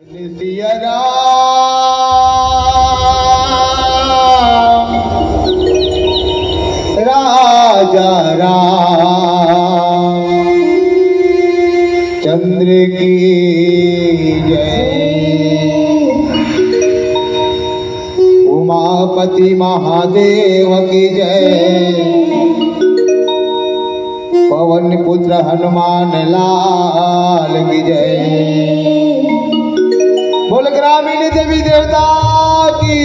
सिया राम राजा राम चंद्र की जय। उमापति महादेव की जय। पवन पुत्र हनुमान लाल की जय। बोल ग्रामीण देवी देवता की।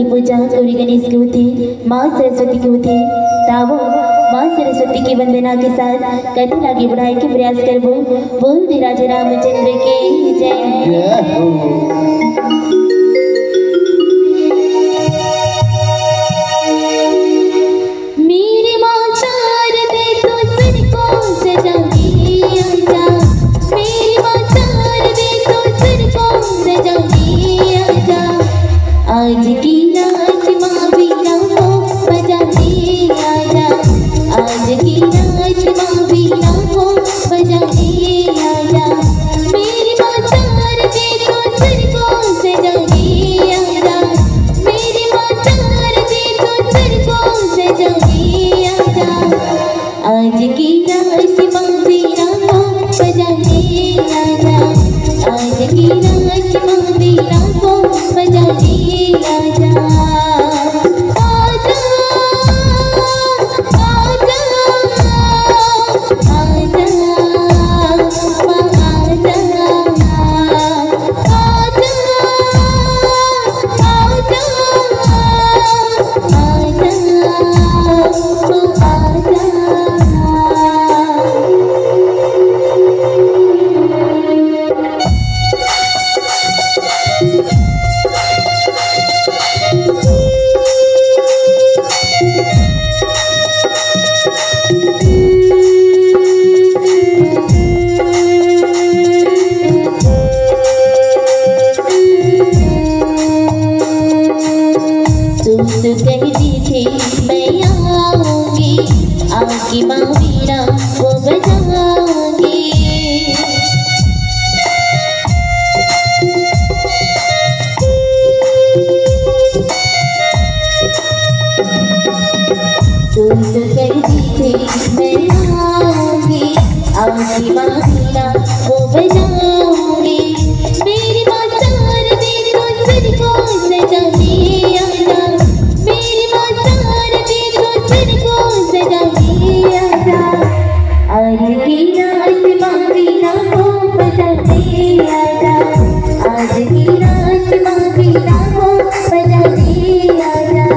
पूजा गौरी गणेश की होती, माँ सरस्वती की होती। तावो माँ सरस्वती की वंदना के साथ कथन आगे बढ़ाए के प्रयास करबो। बोल राजा रामचंद्र की जय। आज की रात माँ बीना को बजाने आजा। आज की रात माँ बीना को बजाने आजा। मेरी माँ चार दे तो सिर को सजाने आजा। मेरी माँ चार दे तो सिर को सजाने आजा। आज की रात माँ बीना को बजाने आजा। आज की रात माँ बीना को बजाने आजा। आजा आजा आजा माँ आजा। आजा आजा कहती थी मैं आऊंगी। आपकी माँ वीणा वो बजाएंगे। तुम तो कहती थी मैं आऊंगी, आपकी माँ वीणा वो बजाऊंगी। मेरी माँ चार दिन को सर को सजाने आजा, मेरी माँ चार दिन को सर को सजाने आजा। आज की रात माँ वीणा को बजाने आजा, आज की रात माँ वीणा को बजाने आजा।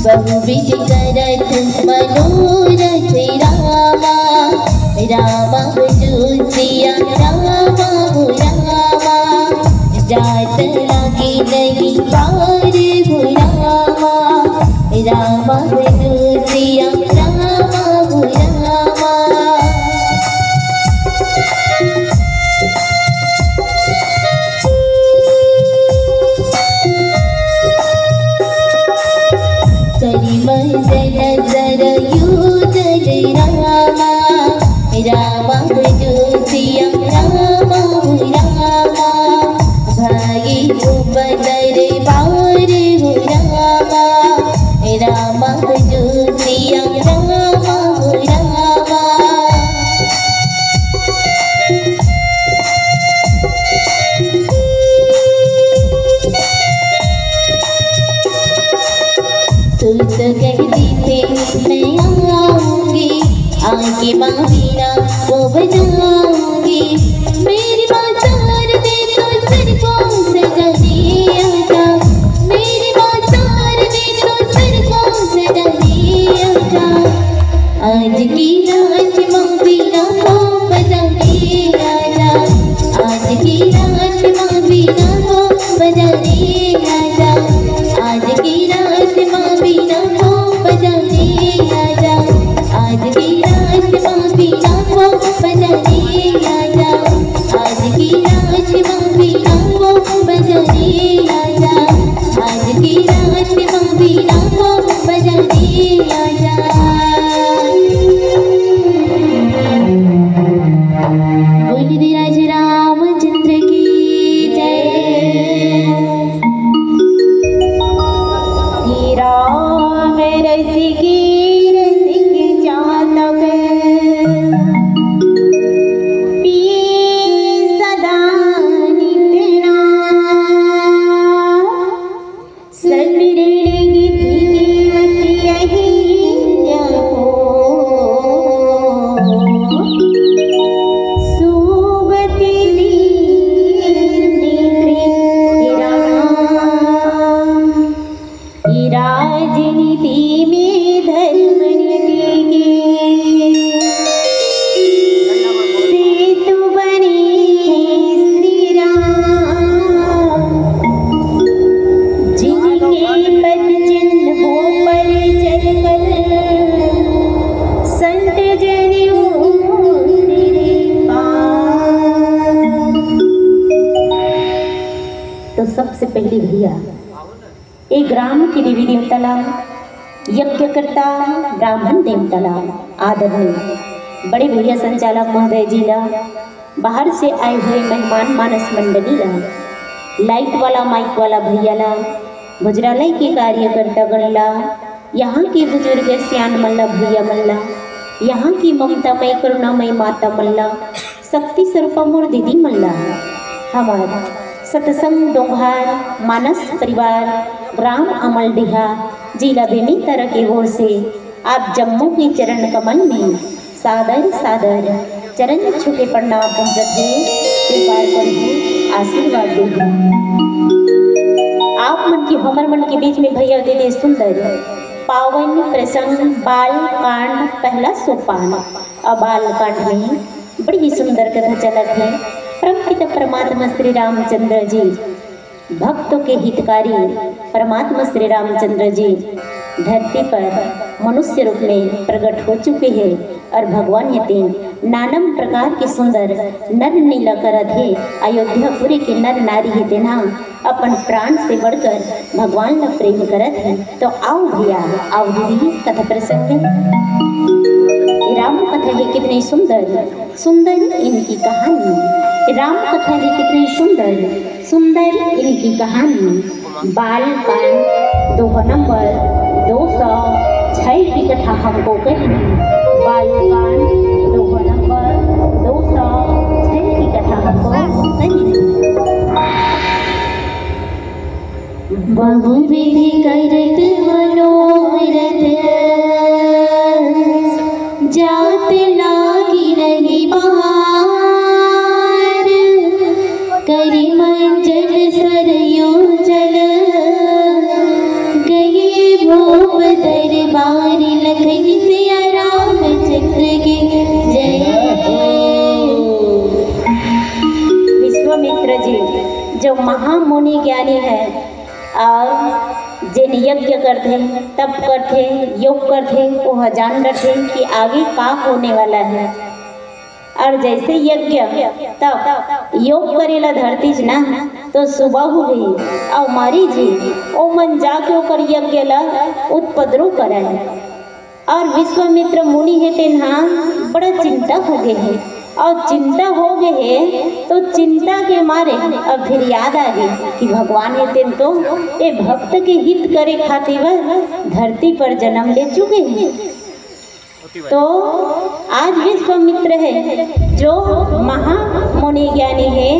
बहुविध करत मनोरथ रामा, रामा भजूसिया रामा हो रामा। जात लागे नहीं पार हो रामा, रामा भजूसिया रामा हो रामा। करी मंजन नजर यूजल रामा, रामा भजूसिया रामा हो रामा। भाई को बदर बार हो रामा, रामा भजूसिया रामा हो रामा। तुम तो कहती थी मैं आऊंगी, आके माँ वीणा वो बजाऊंगी। मेरी माँ चार दिन को सर को सजाने आजा, मेरी माँ चार दिन को सर को सजाने आजा। आज की रात माँ वीणा को बजाने आजा, आज की रात माँ वीणा को बजाने आजा। आज की रात माँ वीणा को बजाने आजा, आज की रात माँ वीणा को बजाने आजा। आज की रात माँ वीणा को बजाने आजा, आज की रात माँ वीणा को बजाने आजा। बोल राज रामचंद्र की जय। राम रसिकी रसिक चातक, पिए सदा नित नाम। सतऋण गिद्धि यही जपो, सुगति राजनीति में धर्म नीति के सेतु बने श्री राम। जिनके पद चिन्हों पर चलकर संत जन तेरे पास। तो सबसे पहले भैया एक ग्राम के देवी देवताला, यज्ञकर्ता ब्राह्मण देवताला, आदरणीय बड़े भैया संचालक महोदय जी ला, बाहर से आए हुए मेहमान मानस मंडली ला, लाइट वाला माइक वाला भैया ला, भोजनालय के कार्यकर्ता गण ला, यहाँ के बुजुर्ग सियान मल्ला भैया मल्ला, यहाँ की ममतामय करुणामय माता मल्ला, शक्ति स्वरूपा मोर दीदी मल्ला। हमारा सतसंग डोंघार मानस परिवार ग्राम अमलडीहा जिला बेमेतरा की ओर से आप जम्मू की चरण कमल में सादर सादर चरण छुके प्रणाम पहुँचत है, स्वीकार करूँ, आशीर्वाद दे। आप मन की हमर मन के बीच में भैया दे सुंदर पावन प्रसंग बाल कांड पहला सोपान। अब बाल कांड में बड़ी ही सुंदर कथा चलत है। परमपिता परमात्मा श्री रामचंद्र जी भक्तों के हितकारी परमात्मा श्री रामचंद्र जी धरती पर मनुष्य रूप में प्रकट हो चुके हैं और भगवान ये तीन नानम प्रकार के सुंदर नर नीला करत है। अयोध्यापुरी के नर नारी है तेना अपन प्राण से बढ़कर भगवान का प्रेम करत है। तो आओ भैया आओ दीदी कथा प्रसंग राम कथा है कितनी सुंदर सुंदर इनकी कहानी। राम कथा है कितनी सुंदर सुंदर इनकी कहानी। बाल कांड 2 नंबर 206 की कथा हमको कही। बाल कांड 2 नंबर 206 की कथा हमको कही। बहुविधि करत मनोरथ जात लागी नहीं बहार करी मंजन सरयू जल गए भोप दरबार लखन सिया रामचंद्र के जय। विश्वामित्र जी जो महामुनि ज्ञानी है और जिन यज्ञ करते तप करते योग करते वह जान रहे कि आगे का होने वाला है। और जैसे यज्ञ तब योग करेला धरती ना तो सुबह हो गई और मारी जी ओ मन जाके ओकर यज्ञ ला उत्पद्रव करे और विश्वामित्र मुनि है तेना बड़ा चिंता हो गए है और चिंता हो गए है तो चिंता के मारे अब फिर याद आ गई कि भगवान ये तेन तो ये भक्त के हित करे खातिर धरती पर जन्म ले चुके हैं। तो आज विश्वामित्र है जो महामुनि ज्ञानी है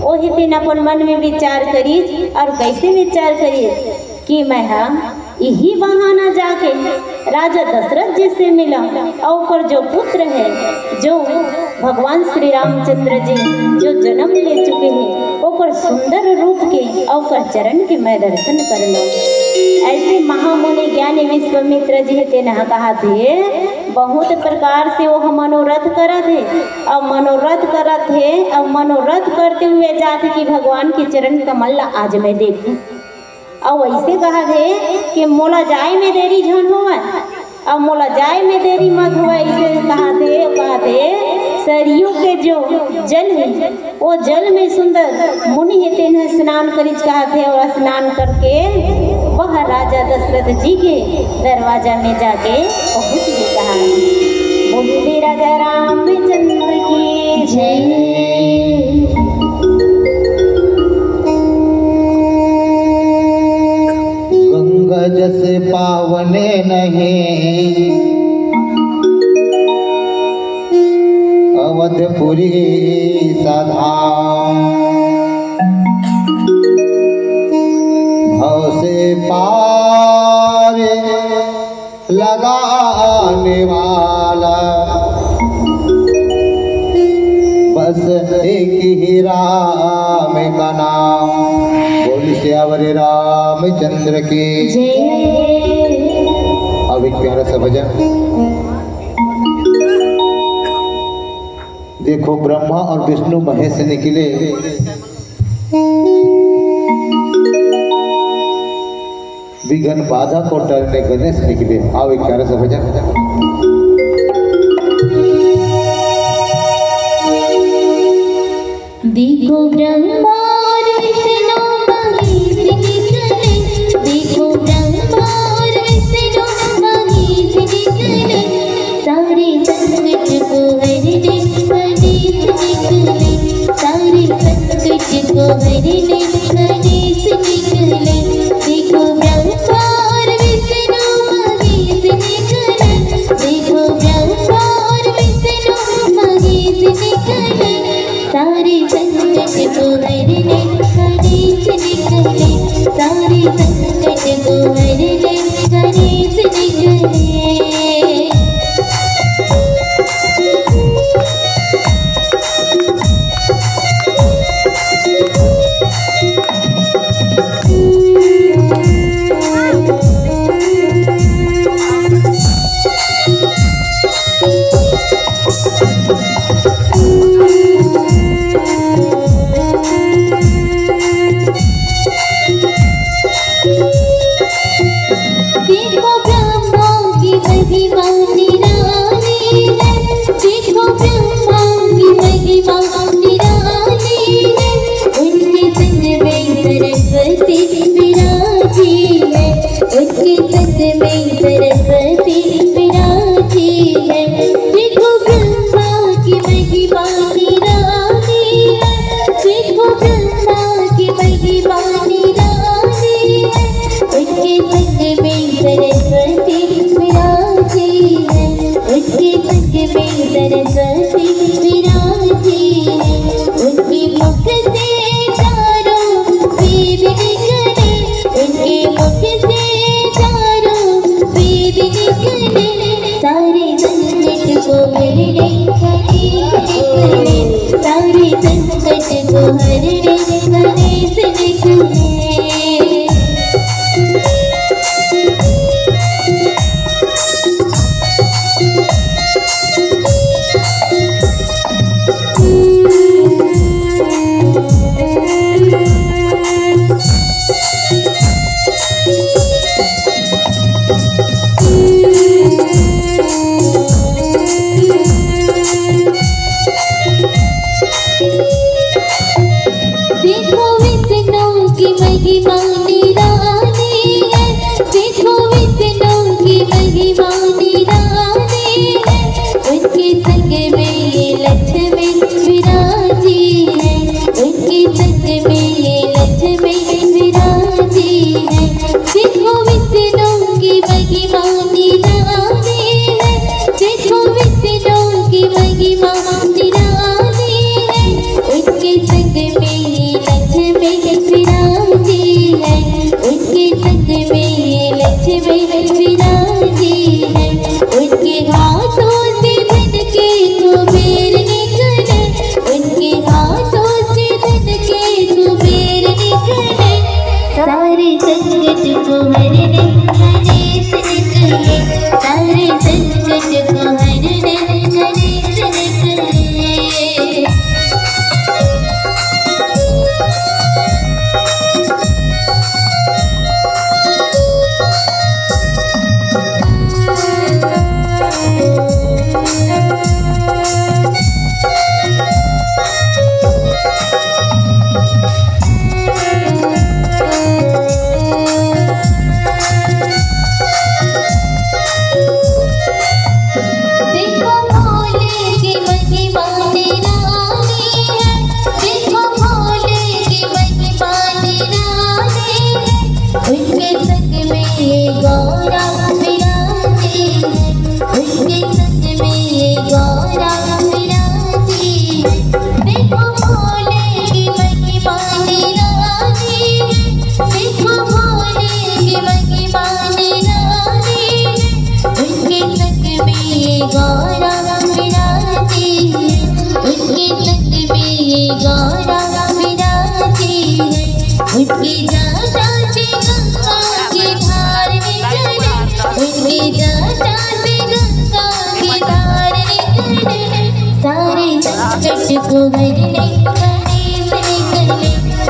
वो ही तेन अपन मन में विचार करी और कैसे विचार करी कि मैं यही बहाना जाके राजा दशरथ जी से मिला और जो पुत्र है जो भगवान श्री रामचंद्र जी जो जन्म ले चुके हैं ओकर सुंदर रूप के और चरण के मैं दर्शन कर लो। ऐसे महामुनि ज्ञानी विश्वामित्र जी तेना कहा थे बहुत प्रकार से वो मनोरथ करा थे और मनोरथ करा थे और मनोरथ करते हुए जाते कि भगवान के चरण कमल आज मैं देखूं। और ऐसे कहा थे कि मोला जाए में देरी झन हुआ और मोला जाए में देरी मत हुआ। ऐसे कहा थे सरयू के जो जल है वो जल में सुंदर मुनि है तेन स्नान करी कहा थे और स्नान करके वह राजा दशरथ जी के दरवाजा में जाके पहुँच गए। कहा बोलिए राजा रामचंद्र की जय। गंगा जैसे पावने नहीं अवधपुरी साधाम भव से पार लगाने वाला बस एक ही राम का नाम। बोल श्यावर रामचंद्र की अब एक प्यारा सा भजन। देखो ब्रह्मा और विष्णु महेश निकले विघ्न बाधा को टलने गणेश निकले। आओ एक प्यारा सा भजन। देखो ब्रह्मा और विष्णु महेश निकले देखो ब्रह्मा और विष्णु महेश निकले सारे संकट को हरने गणेश निकले सारे संकट को हरने गणेश निकले। देखो ब्रह्मा और विष्णु महेश निकले देखो ब्रह्मा और विष्णु महेश निकले सारे संकट को हरने संग में सरस्वती विराजी है। देखो ब्रह्मा की महिमा निराली है, देखो ब्रह्मा की महिमा निराली है। उसके संग में सरस्वती विराजी है, उसके संग में सरस्वती विराजी है। उनकी मुख से चारों वेद निकले, उनके मुख से चारों वेद निकले। सारे संकट को हरने गणेश निकले, सारे संकट को हरने गणेश निकले। देखो विष्णु की महिमा निराली है, देखो विष्णु की महिमा निराली है। उनके संग में लक्ष्मी विराजी है, उनके संग में लक्ष्मी विराजी है। देखो विष्णु की महिमा निराली है, देखो विष्णु की महिमा निराली है। उनके संग में लक्ष्मी विराजी है, उनके संग में लक्ष्मी विराजी है। उनके हाथों से धन के कुबेर निकले, उनके हाथों से धन के कुबेर निकले। सारे संकट को हरने गणेश निकले, सारे संकट को हरने गणेश निकले। देखो भोले की महिमा निराली है, देखो भोले की महिमा निराली है। उनके संग में गौरा विराजी है, उनके संग में गौरा विराजी है। देखो भोले की महिमा निराली है, देखो भोले की महिमा निराली है। उनके संग में गौरा विराजी है, उनके संग में गौरा विराजी है। उनकी जटा से गंगा की धार निकले, उनकी जटा से गंगा की धार निकले। सारे संकट को हरने गणेश निकले,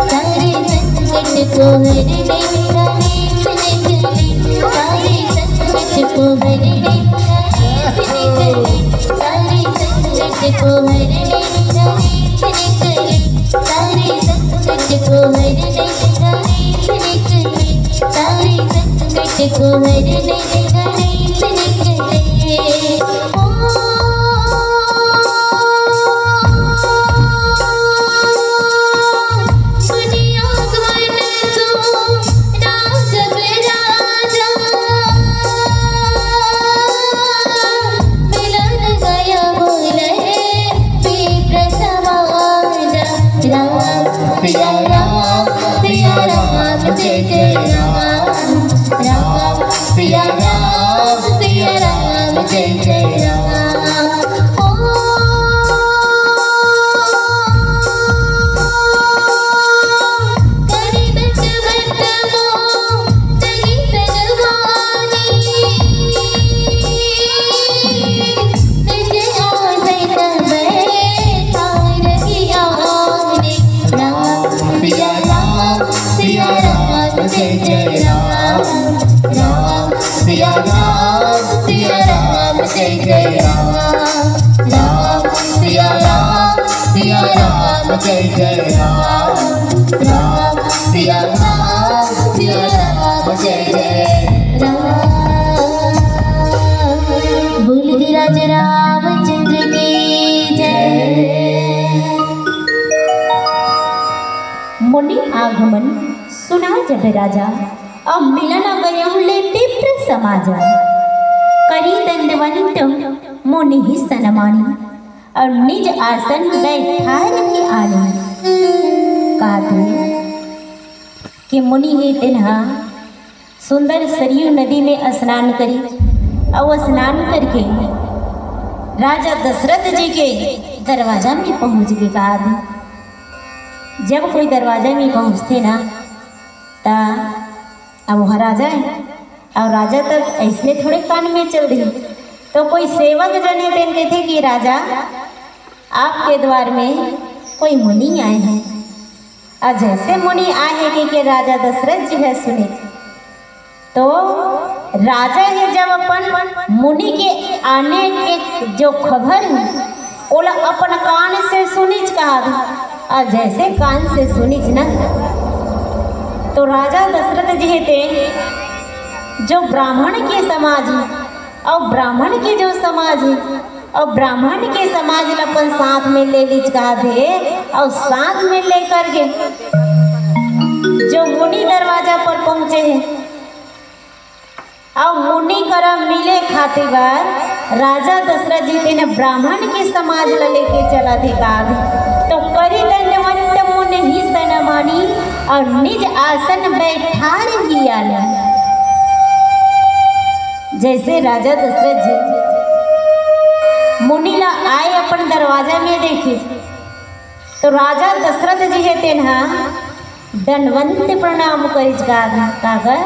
सारे संकट को हरने गणेश निकले, सारे संकट को हरने गणेश निकले, सारे संकट को हरने गणेश निकले, सारे संकट को हरने गणेश निकले, सारे संकट को हरने गणेश निकले। सिया राम जय जय राम, राम सिया राम जय जय राम। जय जय राम, राम सिया राम जय जय राम, राम सिया राम जय जय राम, राम सिया राम जय जय राम। आगमन सुना जब राजा, अब मिलन गयहुले विप्र समाजा। करी दंडवंत मुनि सनमानी, और निज आसन बैठार की आनी। कहते कि मुनि हे तिन्हा सुंदर सरयू नदी में स्नान करी, और स्नान करके राजा दशरथ जी के दरवाजा में पहुँच के कहा थे। जब कोई दरवाजा में पहुँचते ना ता अब वहाँ राजा है, और राजा तक ऐसे थोड़े कान में चल रही, तो कोई सेवक जने दिन कहते कि राजा आपके द्वार में कोई मुनि आए हैं। और जैसे मुनि आए हैं कि राजा दशरथ जी है सुने, तो राजा है जब अपन मुनि के आने के जो खबर है ओला अपन कान से सुनिच कहा, और जैसे कान से सुनिच ना तो राजा दशरथ जी है जो ब्राह्मण के समाज है, और ब्राह्मण के जो समाज है, और ब्राह्मण के समाज अपन साथ में ले लीच कहा थे, और साथ में लेकर के जो मुनि दरवाजा पर पहुँचे हैं, और मुनि करा मिले खातिर राजा दशरथ जी ने ब्राह्मण के समाज ला लेके चला थे कहा। तो करी दंडवंत मुनि ही सनमानी, और निज आसन बैठार ही आने। जैसे राजा दशरथ जी मुनि ला आए अपन दरवाजा में देखे, तो राजा दशरथ जी है तेना दंडवंत प्रणाम करिज कागर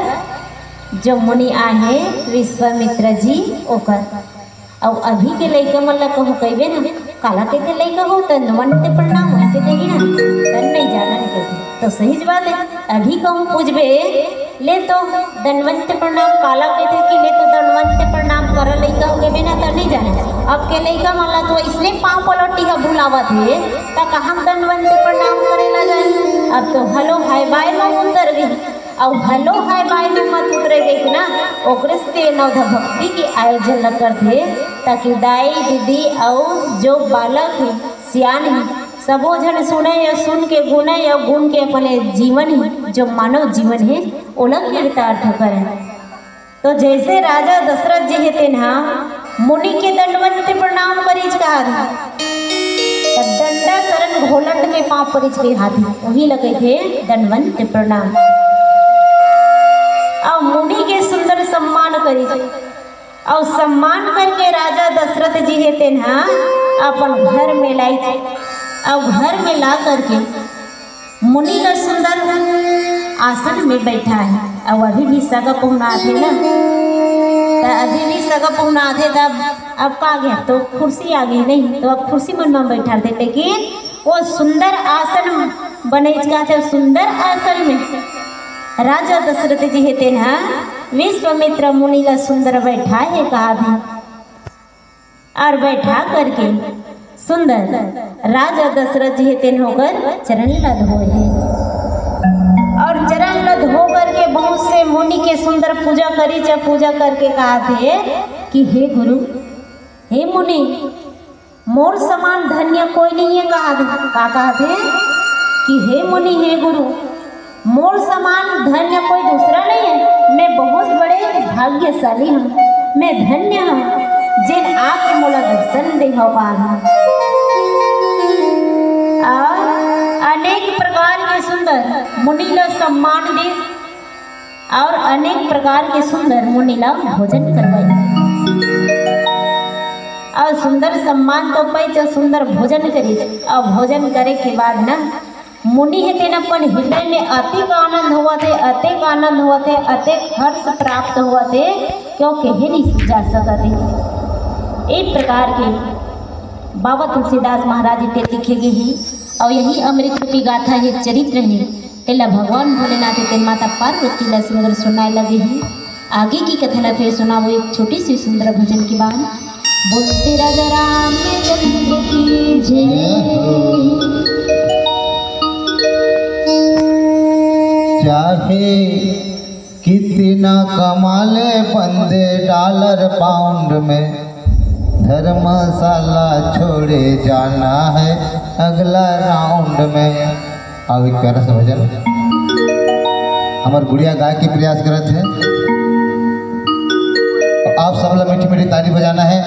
जो मुनि आए हैं विश्वामित्र जी ओकर। और अभी के लइका मन ला कहूँ कहबे ना काला कहते लइका हो दंडवंत प्रणाम ऐसे कही ना तन नहीं जानन कहते, तो सही बात है। अभी कहूँ पूछबे ले तो दंडवंत प्रणाम काला कहते कि ले तो दंडवंत प्रणाम कर लइका हो कहबे ना तो नहीं जाने। अब के लइका मन ला तो इसने पाँव पलटी का भुलावत है तो कहाँ दंडवंत प्रणाम करे ला जाए। अब तो हेलो हाय बाय में उतर गई, और हेलो हाय बाय में मत उतरे गई ना ओकरे से नवधा भक्ति की आयोजन करते, ताकि दाई दीदी और जो बालक है सियान है सबो जन सुने या सुन के गुने या गुण के अपने जीवन ही जो मानव जीवन है ओलग चरितार्थ करें। तो जैसे राजा दशरथ जी है तेना मुनि के दंडवंत प्रणाम करीज कहा, दंडा करण घोलट के पाँव परिच के हाथी वही लगे थे दंडवंत प्रणाम। और मुनि के सुंदर सम्मान करी, और सम्मान करके राजा दशरथ जी है तेना अपन घर में लाई, और घर में ला करके मुनि का सुंदर आसन में बैठा है। और अभी भी सगा पहुना थे ना, तो अभी भी सगा पहुना थे तब अब का गया तो कुर्सी आ गई नहीं, तो अब कुर्सी मन में बैठा थे, लेकिन वो सुंदर आसन बने थे। सुंदर आसन में राजा दशरथ जी है तेना विश्वामित्र मुनि ला सुंदर बैठा है कहा था, और बैठा करके सुंदर राजा दशरथ जी है तेन होकर चरण ला धोए हैं, और चरण ला धो करके बहुत से मुनि के सुंदर पूजा करी। जब पूजा करके कहा थे कि हे गुरु हे मुनि मोर समान धन्य कोई नहीं है कहा थे कि हे मुनि हे गुरु मोर समान धन्य कोई दूसरा नहीं है, मैं बहुत बड़े भाग्यशाली हूँ, मैं धन्य हूँ जिन आप मोला दर्शन दे हो पा। अनेक प्रकार के सुंदर मुनि ला सम्मान दे, और अनेक प्रकार के सुंदर मुनि ला भोजन करवाई, और सुंदर सम्मान तो पाई सुंदर भोजन करी। और भोजन करे के बाद ना मुनि है तेन अपन हृदय में अतिक आनंद हुआ थे, अतिक आनंद हुआ थे, अतिक हर्ष प्राप्त हुआ थे, क्योंकि ही नहीं जा सकते। एक प्रकार के बाबा तुलसीदास महाराज ते लिखे गए हैं, और यही अमृत रूपी गाथा ये चरित्र है तेला भगवान भोलेनाथ ते माता पार्वती ला सुंदर सुनाए लगे हैं। आगे की कथा ला फिर सुनाओ एक छोटी सी सुंदर भजन के बाद। बोलते राजा रामचंद्र की जय। चाहे कितना कमा ले बंदे डॉलर पाउंड में, धर्मशाला छोड़े जाना है अगला राउंड में। अब एक प्यारा सा भजन। हमार गुड़िया गाय के प्रयास करत है। आप सब ला मीठी मीठी ताली बजाना है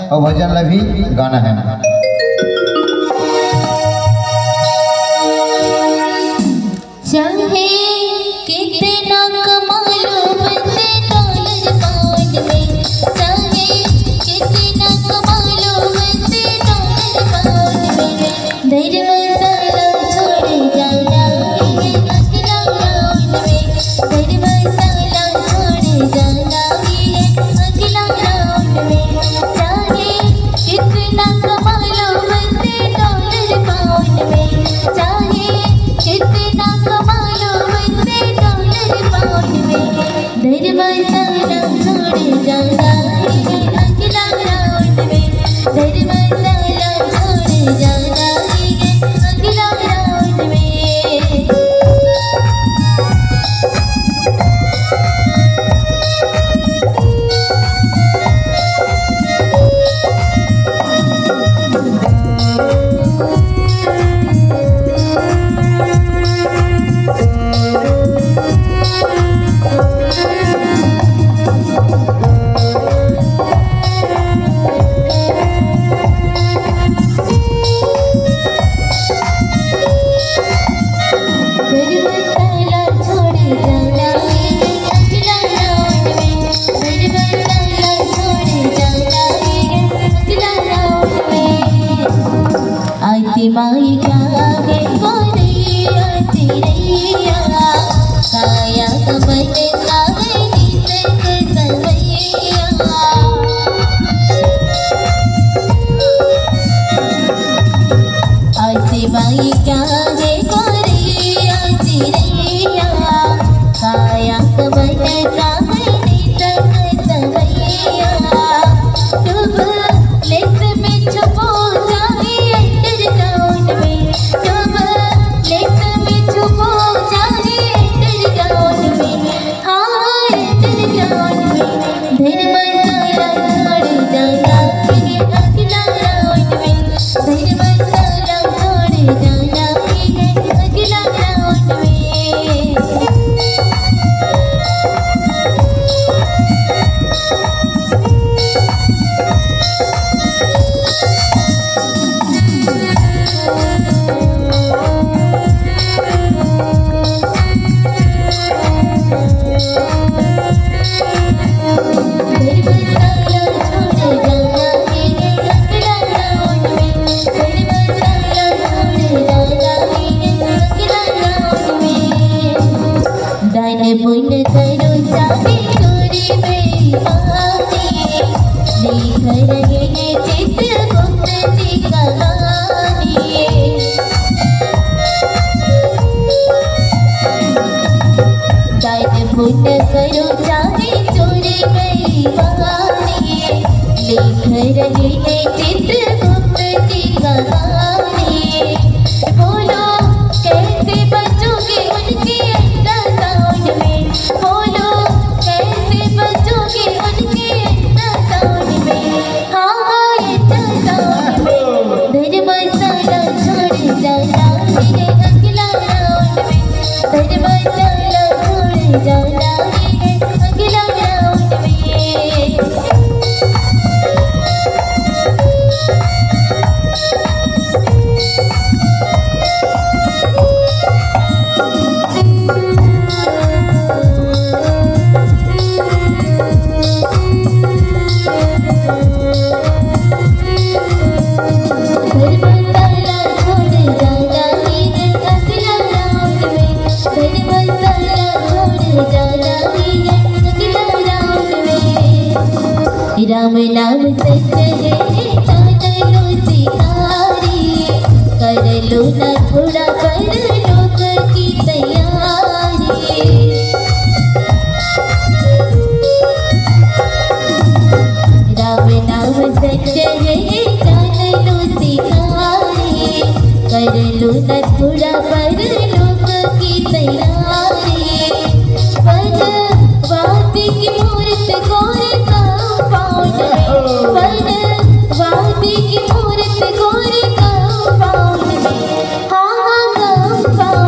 और भजन ला भी गाना है। चाहे कितना कमा लो बंदे डॉलर पाउंड में, चाहे कितना कमा लो बंदे डॉलर पाउंड में, धर्म साला छोड़ जाना है अगला राउंड में, धर्म साला छोड़ जाना है अगला राउंड में, चाहे कितना कमा लो बंदे डॉलर पाउंड में, चाहे कितना कमा लो बंदे डॉलर पाउंड में, धर्म साला छोड़ जाना है अगला राउंड में, धर्म साला छोड़ जाना है अगला राउंड में। माई क्या है गोरी आती रैया, काया कमल सावे नीत सवैया, आती माई क्या है गोरी आती रैया, काया कमल सावे नीत सवैया, डूब लेत में छुपो जाए अंडरग्राउंड में, डूब लेत में छुपो जाए अंडरग्राउंड में, हाँ अंडरग्राउंड में, धर्म साला छोड़ जाना है अगला राउंड में, धर्म साला छोड़ जाना है अगला राउंड में। पुण्य करो चाहे चोरी बेईमानी, लिख रहे हैं चित्रगुप्त जी कहानी, दान पुण्य करो चाहे चोरी बेईमानी, लिख रहे हैं चित्रगुप्त जी कहानी, बोलो कैसे बचोगे उनके अंडरग्राउंड में, बोलो कैसे बचोगे उनके अंडरग्राउंड में, हाँ हाँ अंडरग्राउंड में, धर्म साला छोड़ जाना है अगला राउंड में, धर्म साला छोड़ जाना है अगला राउंड में। राम नाम सत्य है कानलो सिहारी, कर लो न थोड़ा कर लोक की तैयारी, राम नाम सत्य है कानलो सिहारी, कर लो न थोड़ा कर लोक की तैयारी, वादी की मूर्त गौर वादी की मूर्त गौर कंपाउंड में, हाँ हाँ कंपाउंड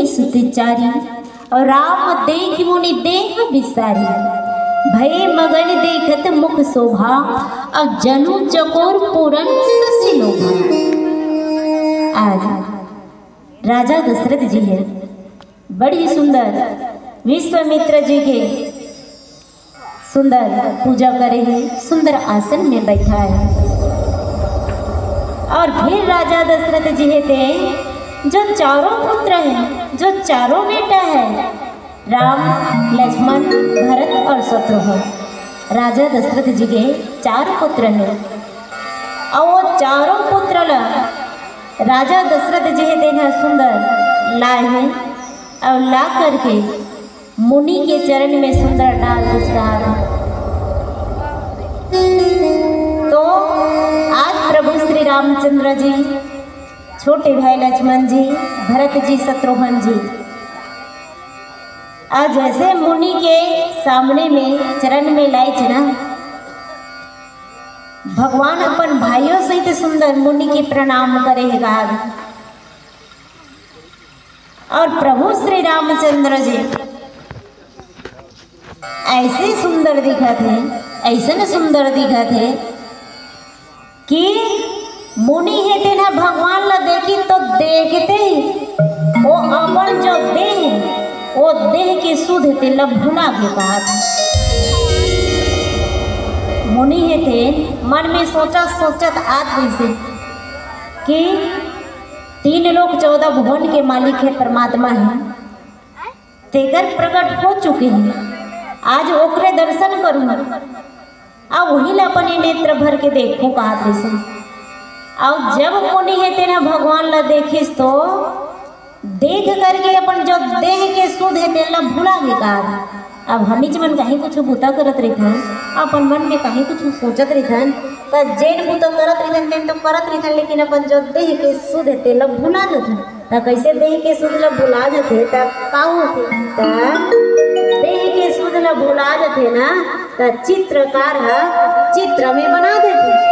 सुतचारी और राम देख मुनि देह विसारी भय मगन देखत मुख शोभा अब जनु चकोर पूरन ससी लोभा। आज राजा दशरथ जी है बड़ी सुंदर विश्वामित्र जी के सुंदर पूजा करे है, सुंदर आसन में बैठा है। और फिर राजा दशरथ जी थे जो चारों पुत्र हैं, जो चारों बेटा है, राम लक्ष्मण भरत और शत्रुघ्न। राजा दशरथ जी के 4 पुत्र हैं और वो चारों पुत्र राजा दशरथ जी थे सुंदर लाए हैं और ला करके मुनि के चरण में सुंदर डाल रहा। तो आज प्रभु श्री रामचंद्र जी, छोटे भाई लक्ष्मण जी, भरत जी, शत्रुघ्न जी आज जैसे मुनि के सामने में चरण में लाए थे ना, भगवान अपन भाइयों सहित सुंदर मुनि के प्रणाम करेगा। और प्रभु श्री रामचंद्र जी ऐसे सुंदर दिखा थे, ऐसे सुंदर दिखा थे कि मुनि है तेना भगवान ला देखी तो देखते ही वो अपन जो देह वो देह के शुद्ध थे लभुना के कहा। मुनि है थे मन में सोचत आदमी से कि 3 लोक 14 भुवन के मालिक है परमात्मा है, तेगर प्रकट हो चुके हैं। आज ओकरे दर्शन करूँ अब वही ला अपने नेत्र भर के देखूँ कहा थे। और जब मुनि है तेना भगवान ला देखिस तो देख करके अपन जो देह के शुद्ध है तेला भुला के कहा। अब हमी मन कहीं कुछ भूता करत रही अपन मन में कहीं कुछ सोचत रही तो जेन भूत करत रही तेन तो करत रही, लेकिन अपन जो देह के शुद्ध है तेला भुला जाते। तो कैसे देह के शुद्ध ला भुला जाते तो का होते, देह के शुद्ध ला भुला जाते ना तो चित्रकार है चित्र में बना देते,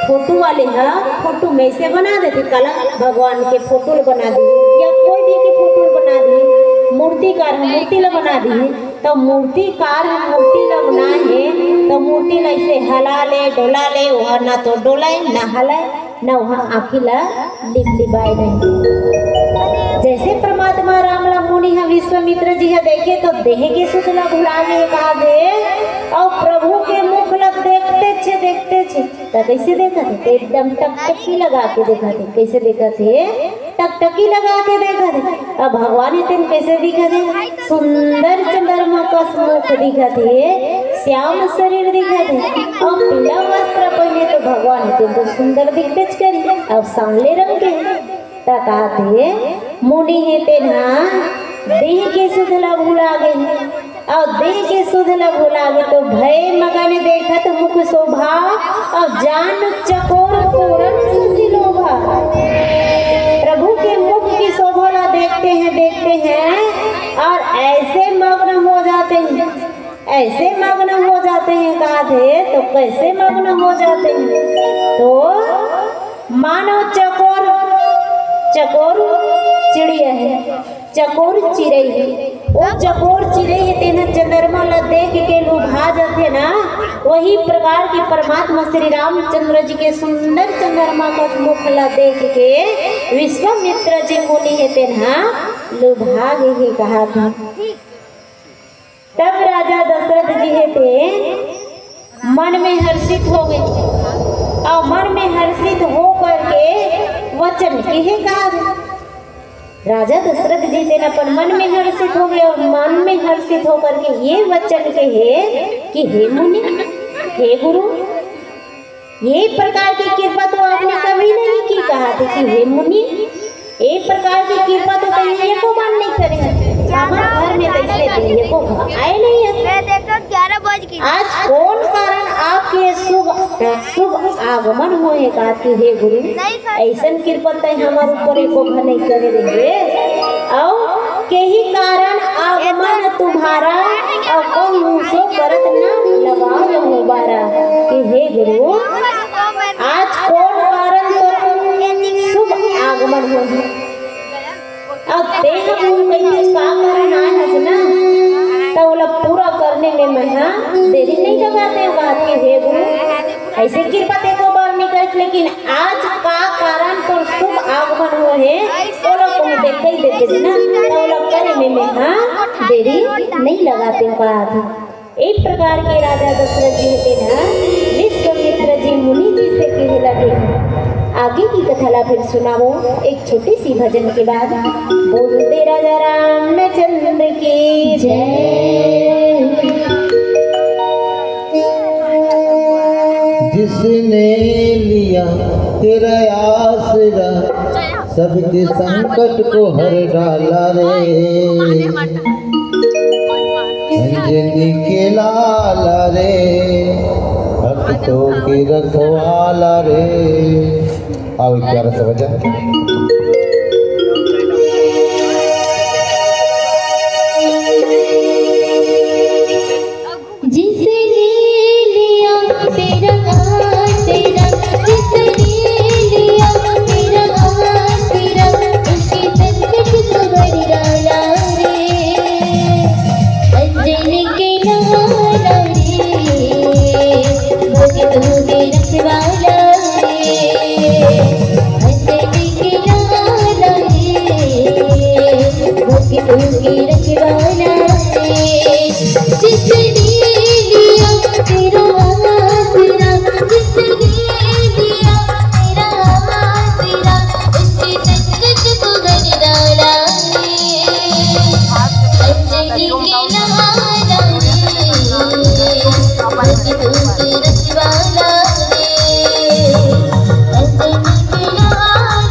फोटो वाले है फोटो में से बना देते, कला भगवान के फोटो बना दी या कोई भी के फोटो बना दी, मूर्तिकार है मूर्ति ला बना दी। तो मूर्तिकार है मूर्ति ला बना है तो मूर्ति ला इसे हला ले डोला ले, वहाँ ना तो डोलाए ना हलाए ना वहाँ आँखी ला लिबाए नहीं। जैसे परमात्मा राम ला मुनि है विश्वामित्र जी है देखे तो देह के सुख ला भुला गए कहा दे और प्रभु के मुख ला देखते छे तो कैसे देखा थे, एकदम टकटकी लगा के देखा थे। कैसे देखा थे, टकटकी लगा के देखा थे। अब भगवान तेन कैसे दिखा थे, सुंदर चंद्रमा का मुख दिखा थे, श्याम शरीर दिखा थे और पीला वस्त्र पहने तो भगवान तेन तो सुंदर दिखते करी। अब सांवले रंग के कहा थे मुनि है तेना देह के शुद्ध ला भुला गए और देह के शुद्ध ला भुला गए तो भय मगन देखत मुख शोभा और जान चकोर पूरन ससी लोभा। प्रभु के मुख की शोभा ला देखते हैं और ऐसे मग्न हो जाते हैं, ऐसे मग्न हो जाते हैं। कहा थे तो कैसे मग्न हो जाते हैं, तो मानो चकोर चिड़िया है, चकोर चिड़ई है, वो चकोर चिड़ई है तेना चंद्रमा ला देख के लुभा जाते ना, वही प्रकार की परमात्मा श्री रामचंद्र जी के सुंदर चंद्रमा का मुख ला देख के विश्वामित्र जी मुनि है तेना लुभा गए कहा था। तब राजा दशरथ जी है थे मन में हर्षित हो गए और मन में हर्षित हो करके वचन के कहा। राजा दशरथ जी थे अपन मन में हर्षित हो गए और मन में हर्षित होकर के ये वचन कहे कि हे मुनि हे गुरु, ये प्रकार की कृपा तो आपने कभी नहीं की। कहा था कि हे मुनि एक प्रकार की कृपा तो कहीं ये को मान नहीं करे, हमारे घर में कैसे ये को आए नहीं है। 11 बज गए। आज कौन कारण आपके शुभ आगमन हुए का कि हे गुरु ऐसन कृपा हमारे ऊपर एको नहीं करे रहे और के ही कारण आगमन तुम्हारा और कहूँ सो करत न लगाओ हो बारा कि हे गुरु आज कौन कारण तो शुभ आगमन हो और देह लगाते बात के हे गुरु ऐसे कृपा ते को बार नहीं करत, लेकिन आज का कारण तो शुभ आगमन हुए है तो लोग को देख ही देते ना, तो लोग करे में हाँ देरी नहीं लगाते बात। एक प्रकार के राजा दशरथ जी थे ना विश्वामित्र जी मुनि जी से कहने लगे। आगे की कथा ला फिर सुनाओ एक छोटी सी भजन के बाद। बोलते राजा रामचंद्र की जय। जिसने लिया तेरा आसरा सबके संकट को हर डाला रे, अंजनी के लाला रे भक्तों की रखवाला रे। आओ एक प्यारा सा भजन। जिसने लिया तेरा आसरा, जिसने लिया तेरा आसरा उसके संकट को हर डाला रे, अंजनी के लाला रे भक्तों के रखवाला रे, अंजनी के लाला रे भक्तों के रखवाला रे। जिसने लिया तेरा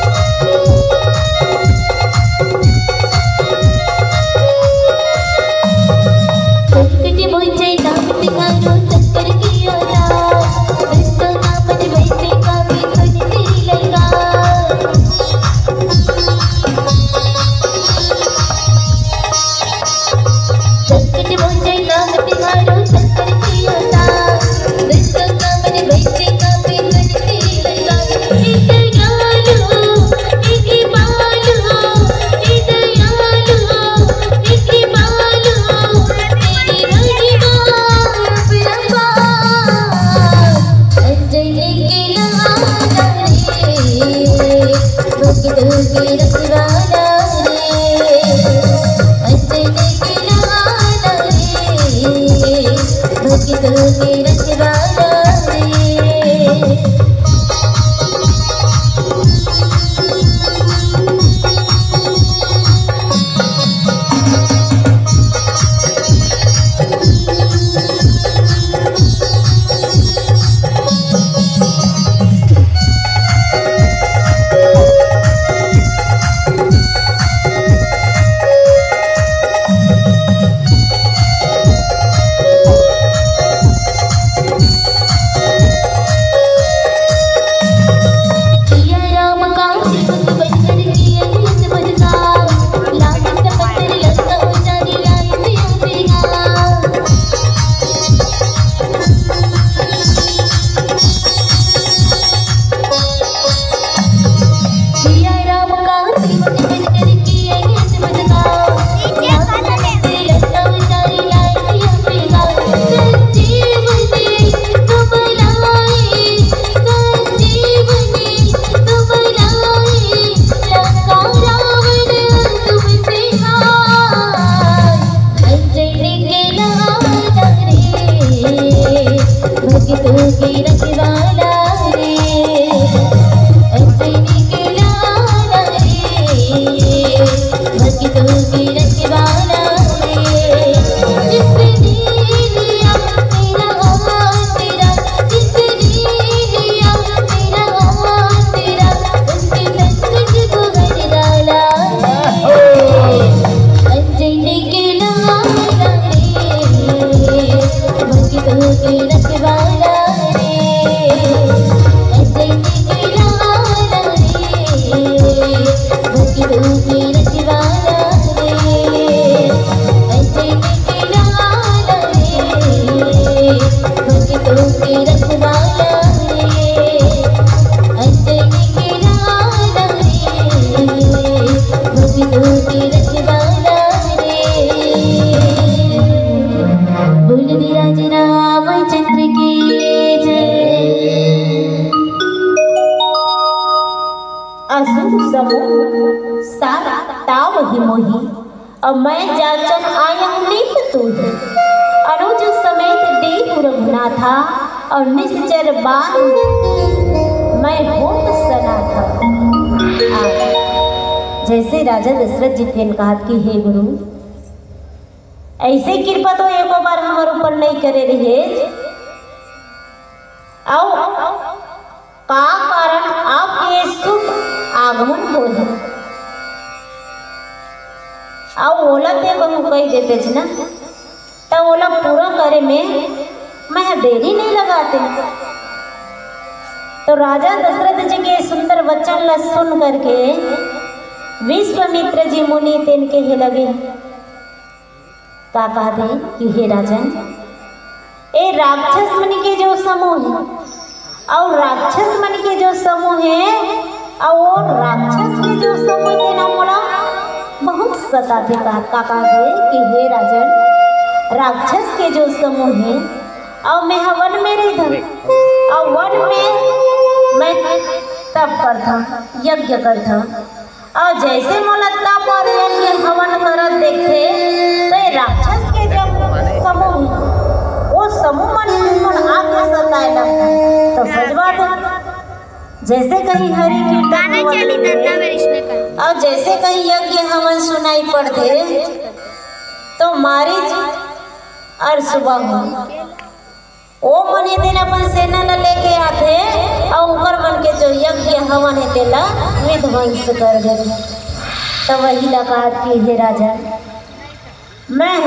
आसरा, जिसने लिया तेरा आसरा उसके संकट को हर डाला रे, अंजनी के लाला रे भक्तों के रखवाला रे, अंजनी के लाला रे भक्तों के रखवाला रे। के रखवाला रे, अंजनी के लाला रे, भक्तों के रखवाला रे। बोल विराज रामचंद्र की जय। असुर समूह सारा ताव ही मोही, अब मैं जाचन आया नीत तुझे, अनुज समेत देव रघुनाथा, और निश्चर बात मैं होत सना था। जैसे राजा दशरथ जी ने कहा कि हे गुरु, ऐसे कृपा तो एक बार हमारे ऊपर नहीं करे रहे, आओ का कारण आपके शुभ आगमन हो है, आओ ओला ते बहु कही देते थे ना, तब ओला पूरा करे में मैं देरी नहीं लगाते। तो राजा दशरथ जी के सुंदर वचन ला सुन करके विश्वामित्र जी मुनि तेन के हे लगे का कहते कि हे राजन, ए राक्षस मन के जो समूह है और राक्षस मन के जो समूह है और राक्षस के जो समूह थे ना मोला बहुत सताते। का कहते कि हे राजन, राक्षस के जो समूह है और मैं वन में रही था और वन में मैं तप करता यज्ञ करता, और जैसे मोला तप और यज्ञ हवन करत देखे तो ये राक्षस के जब समूह वो समूह मन आगे सताए लगता। तो सच बात है, जैसे कहीं हरि कीर्तन और जैसे कहीं यज्ञ हवन सुनाई पड़ते तो मारीच और सुबह वो मने दिन अपन सेना ला लेके आते और उनकर मन के जो यज्ञ हवन है तेला विध्वंस कर देते। तो वही लगा कि हे राजा, मैं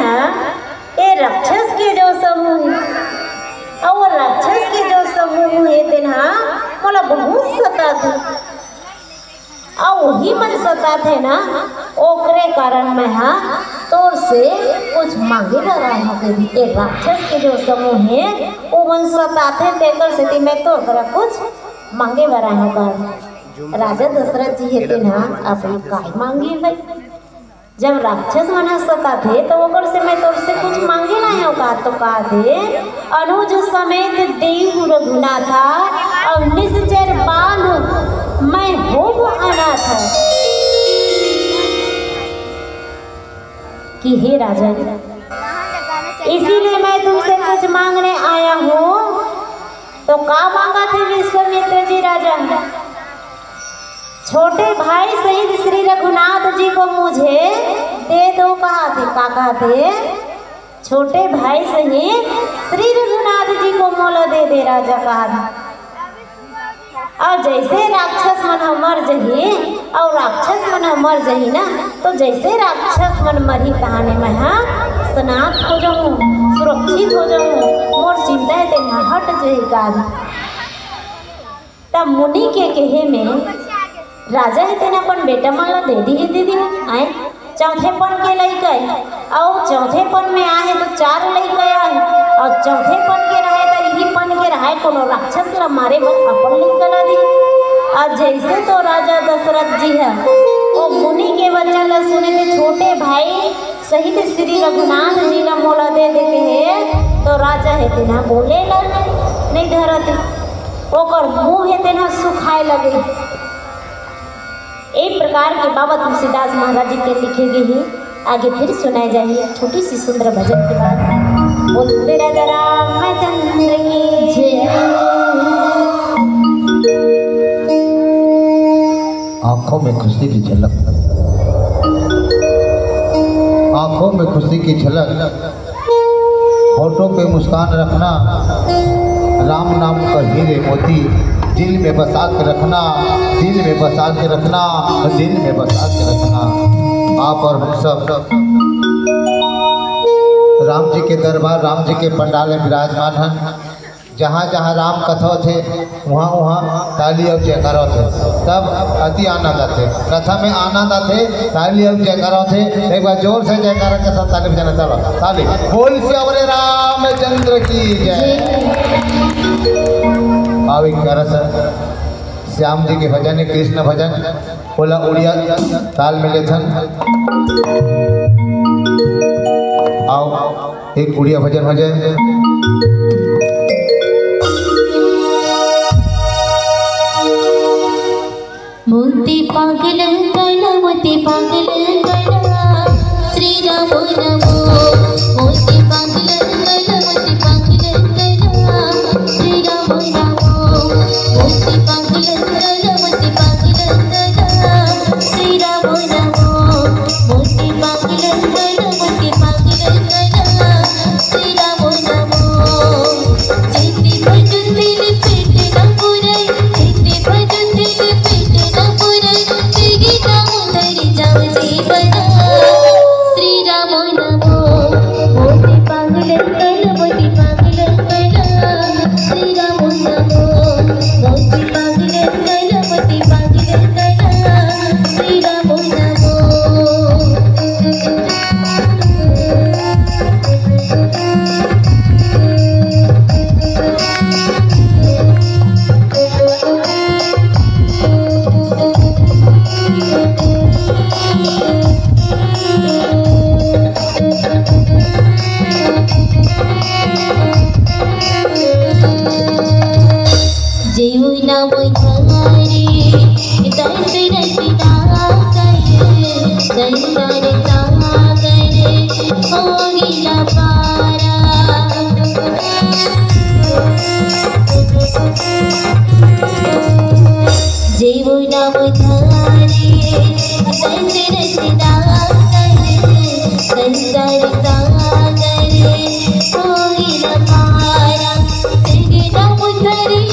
ये राक्षस के जो समूह है और राक्षस के जो समूह है तेना मोला बहुत सताते और वही मन सताते ना, ओकरे कारण मैं तोर से कुछ मांगे ला रहा हूँ। ये राक्षस के जो समूह है वो मन सताते तेकर से मैं तो करा कुछ मांगे ला रहा हूँ। राजा दशरथ जी है ना अपनी काय मांगी भाई, जब राक्षस मन सताते तो ओकर से मैं तोर से कुछ मांगे लाया हूँ का। तो कहा थे अनुज समेत देव रघुनाथा और निश्चर बाल मैं हो अनाथ कि हे राजन, इसीलिए मैं तुमसे कुछ मांगने आया हूँ। तो का मांगा थे विश्वामित्र जी राजा? छोटे भाई सहित श्री रघुनाथ जी को मुझे दे दो कहा थे। का कहा थे? छोटे भाई सहित श्री रघुनाथ जी को मोला दे राजा कहा था। और जैसे राक्षस मन मर जही और राक्षस मन मर जही ना, तो जैसे राक्षस मन मरी कहानी में स्नात हो जाऊँ, सुरक्षित हो जाऊँ, मोर चिंता है तेना हट जही काज। तब मुनि के कहे में राजा है तेना अपन बेटा माला दे दी आए चौथेपन के लइका और चौथेपन में आए तो 4 लइका आए और चौथेपन के रहे तो यही पन के रहे कोनो राक्षस ला मारे बस अपन लइका ला दी। और जैसे तो राजा दशरथ जी है वो मुनि के वचन ला सुने थे, छोटे भाई सहित श्री रघुनाथ जी ला मोला दे देते हैं। तो राजा है तेना बोले ला नहीं धरते, ओकर मुँह है तेना सुखाए लगे। एक प्रकार के बाबा तुलसीदास महाराज जी के लिखे गए हैं। आगे फिर सुनाए जाइए छोटी सी सुंदर भजन के बाद। बोलते राजा रामचंद्र की जय। आंखों में खुशी की झलक, आंखों में खुशी की झलक, होठों पे मुस्कान रखना, राम नाम का हीरे मोती दिल में बसा के रखना, दिल में बसा के रखना, दिल में बसा के रखना। आप और हम सब राम जी के दरबार, राम जी के पंडाल में विराजमान हैं। जहाँ जहाँ राम कथा थे वहाँ वहाँ ताली और जयकारा थे, तब अति आनंद आते। कथा में आनंद आते, ताली और जयकारा थे। एक बार जोर से जयकारा के साथ ताली बजाना, चलो ताली। बोल श्री रामचंद्र की जय। भाव एक रस श्याम जी के भजन है, कृष्ण भजन बोला उड़िया ताल में लेथन। आओ एक उड़िया भजन हो जाए। मोती पागल गला, मोती पागल गला, श्री राम नमो। मोती पागल गला, मोती पागल गला, श्री राम नमो। मोती पागल गला, मोती पागल गला, श्री राम नमो। मोती पागल गला, मोती पागल गला, श्री राम नमो। जेती भजन दिल पेट न पुराई, जेती भजन दिल पेट न पुराई, तेरी नाम धरि जाओ जीवन, श्री राम नमो। मोती पागल गला, मोती पागल गला, श्री राम नमो। मोती पागल गला, मोती पागल गला, श्री राम नमो। जेऊ नाम धारे दशरथ नागर, दशरथ नागर होगिला पारा। जेऊ नाम धारे दशरथ नागर, दशरथ नागर होगिला पारा। तेरे नाम धरे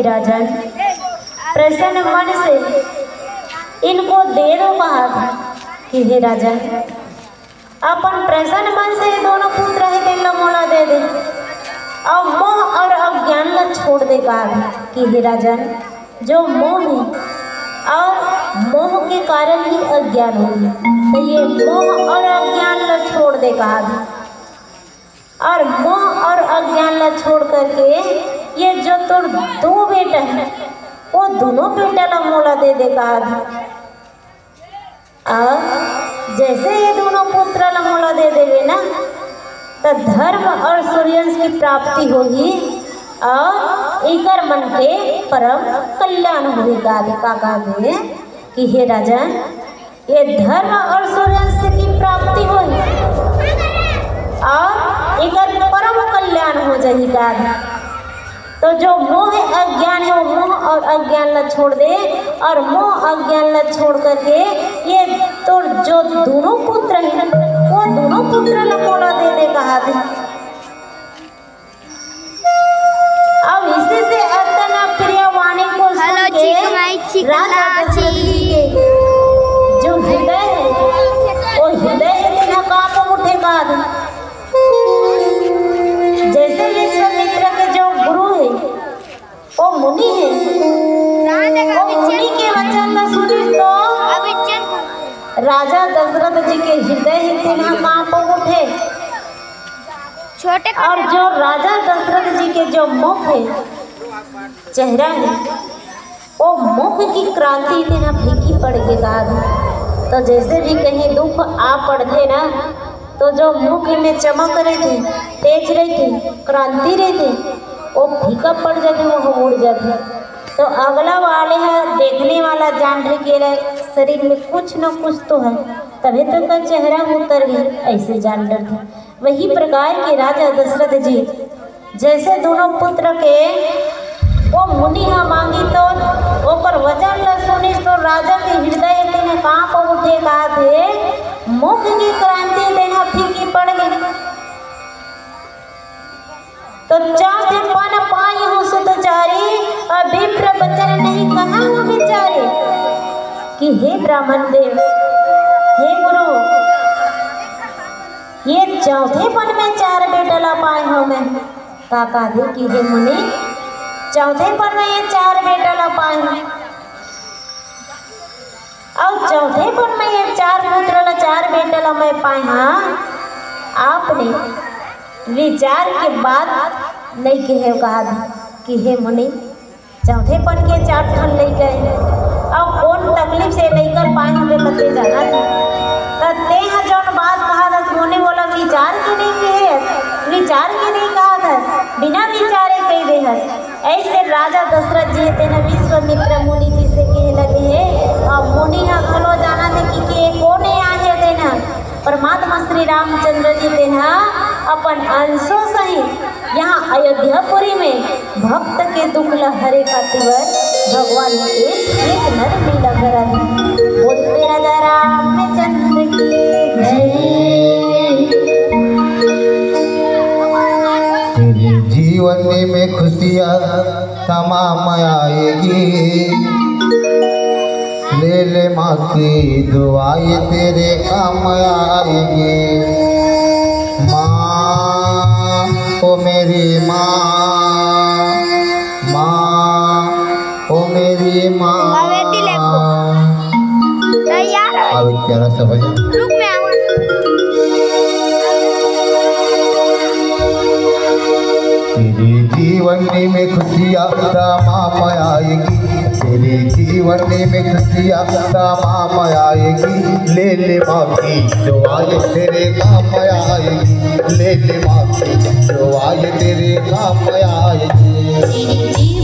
राजन प्रसन्न मन से इनको दे दो कहा कि हे राजन अपन प्रसन्न मन से दोनों पुत्र है तेला मोला दे दे और मोह और अज्ञान ला छोड़ दे कहा कि हे राजन जो मोह है और मोह के कारण ही अज्ञान होगी, तो ये मोह और अज्ञान ला छोड़ दे कहा और मोह और अज्ञान ला छोड़ करके ये जो तोर दो बेटा है वो दोनों बेटा ला मोला दे दे कहा। और जैसे ये दोनों पुत्र ला मोला दे देवे ना तो धर्म और सूर्यवंश की प्राप्ति होगी और एकर मन के परम कल्याण होगी। का दे कि हे राजन ये धर्म और सूर्यवंश की प्राप्ति होगी और एकर परम कल्याण हो जाएगी गाद। तो जो मोह अज्ञान है वो मोह और अज्ञान ला छोड़ दे और मोह अज्ञान ला छोड़ करके ये तो जो दोनों पुत्र है ना वो दोनों पुत्र ला मोला दे दे कहा दे। अब इसी से अर्तना प्रिय वाणी को सुन के राजा दशरथ जी के जो हृदय है वो हृदय इतना कांप उठे कहा। जैसे विश्वामित्र के जो गुरु है वो मुनि है, वो मुनि के वचन का सुनी तो राजा दशरथ जी के हृदय इतना कांप उठे। और जो राजा दशरथ जी के जो मुख है चेहरा है वो मुख की क्रांति इतना फीकी पड़ के बाद। तो जैसे भी कहीं दुख आ पड़ते ना तो जो मुख में चमक रहे थे तेज रही थी क्रांति रही थी वो फीका पड़ जाते वो उड़ जाते। तो अगला वाले है देखने वाला जान रहे के शरीर में कुछ न कुछ तो है तभी तो का चेहरा उतर गई ऐसे जान डर थे। वही प्रकार के राजा दशरथ जी जैसे दोनों पुत्र के वो मुनि मांगी तो ओकर वचन ला सुनी तो राजा के हृदय तेने कांप उठे कहा थे मुख की क्रांति देना फीकी पड़ गई। तो चाहे पन पाई हो सुतचारी और विप्र बचन नहीं कहा वो बेचारे कि हे ब्राह्मण देव हे गुरु ये चौथे पन में 4 बेटा ला पाए हो मैं काका दे कि हे मुनि चौथे पन में ये 4 बेटा ला पाए हो और चौथे पन में ये 4 पुत्र ला 4 बेटा ला मैं पाए। हाँ आपने विचार के बाद नहीं कहे कहा कि हे मुनि चौथे पन के 4 ठन ले गए और कौन तकलीफ से नहीं कर पाए हमें कते जाना था ते जौन बात कहा था मुनि बोला विचार के नहीं कहे विचार के नहीं कहा था बिना विचारे कही दे है। ऐसे राजा दशरथ जी तेना विश्वामित्र मुनि जी से कहे लगे है और मुनि हा खलो जाना थे कि कोने आए देना परमात्मा श्री रामचंद्र जी तेना अपन अंशों सहित यहाँ अयोध्यापुरी में भक्त के दुख लहरे खातिर भगवान के एक नर लीला करा बोलते राजा रामचंद्र की तेरे जीवन में खुशियाँ तमाम आएगी ले ले माँ की दुआएं तेरे काम आएगी। माँ ओ मेरी माँ माँ ओ मेरी माँ अब क्या समझ तेरे जीवन में खुशियाँ तमाम आएगी तेरे जीवन में खुशियाँ तमाम आएगी ले ले माँ की दुआएं तेरे काम आएगी ले ले माँ की दुआएं तेरे काम आएगी।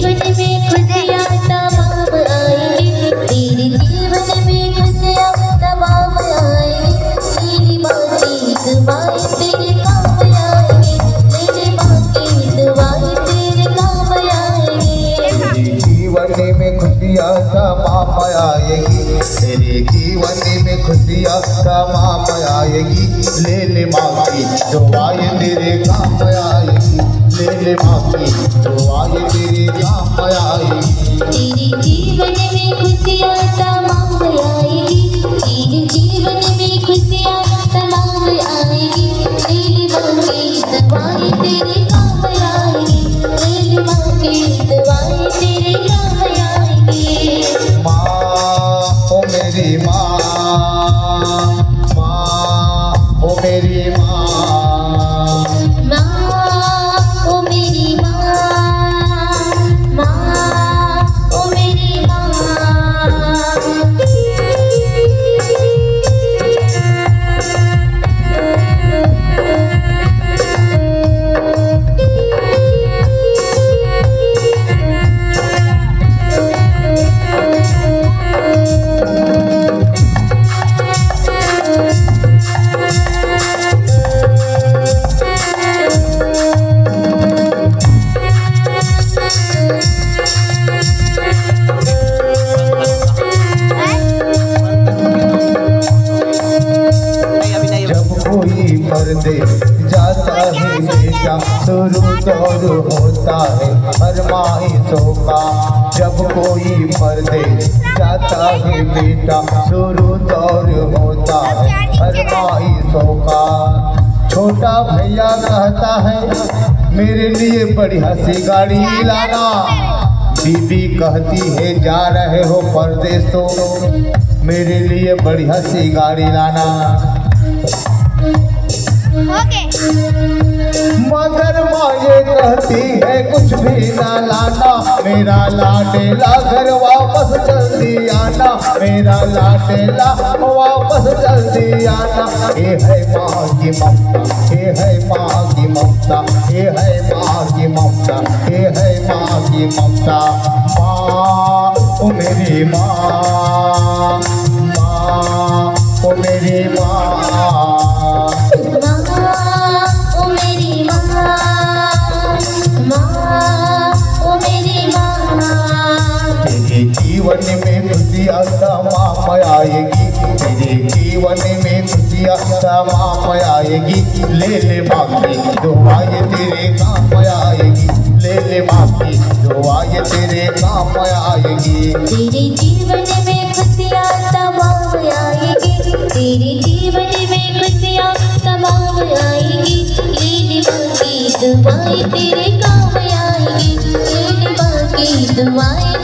तेरे जीवन में खुशियाँ तमाम आएगी तेरे जीवन में खुशियाँ तमाम आएगी तेरी माँ की दुआएं तेरे काम आएगी तेरी माँ की दुआएं तेरे काम आएगी। तेरे जीवन में खुशियाँ तमाम आएगी तेरे जीवन में खुशियाँ तमाम आएगी ले ले माँ की दुआएं तेरे काम आएगी ले ले माँ की दुआएं तेरे काम आएगी। तेरे जीवन में खुशियाँ तमाम मेरी माँ, माँ ओ मेरी माँ, माँ ओ मेरी माँ, माँ ओ मेरी माँ। पर्दे जाता है बेटा शुरू दौर होता है हर माहिसों का। जब कोई पर्दे जाता है बेटा शुरू दौर होता है हर माहिसों का। छोटा भैया कहता है मेरे लिए बढ़िया सी गाड़ी लाना, बीबी कहती है जा रहे हो परदेस तो मेरे लिए बढ़िया सी गाड़ी लाना। मगर माँ ये कहती है कुछ भी ना लाना, मेरा लाडेला घर वापस जल्दी आना, मेरा लाडेला वापस जल्दी आना। ये है माँ की ममता, ये है माँ की ममता, ये है माँ की ममता, ये है माँ की ममता। माँ ओ मेरी माँ, माँ ओ मेरी माँ, जीवन में खुशियाँ तमाम आएगी, तेरे जीवन में खुशियाँ तमाम आएगी। ले ले बाकी दुआएं तेरे काम आएगी, ले ले बाकी दुआएं तेरे काम आएगी। तेरे जीवन में खुशियाँ तमाम आएगी, तेरे जीवन में खुशियाँ तमाम आएगी। ले ले बाकी दुआएं तेरे काम आएगी, ले ले बाकी दुआएं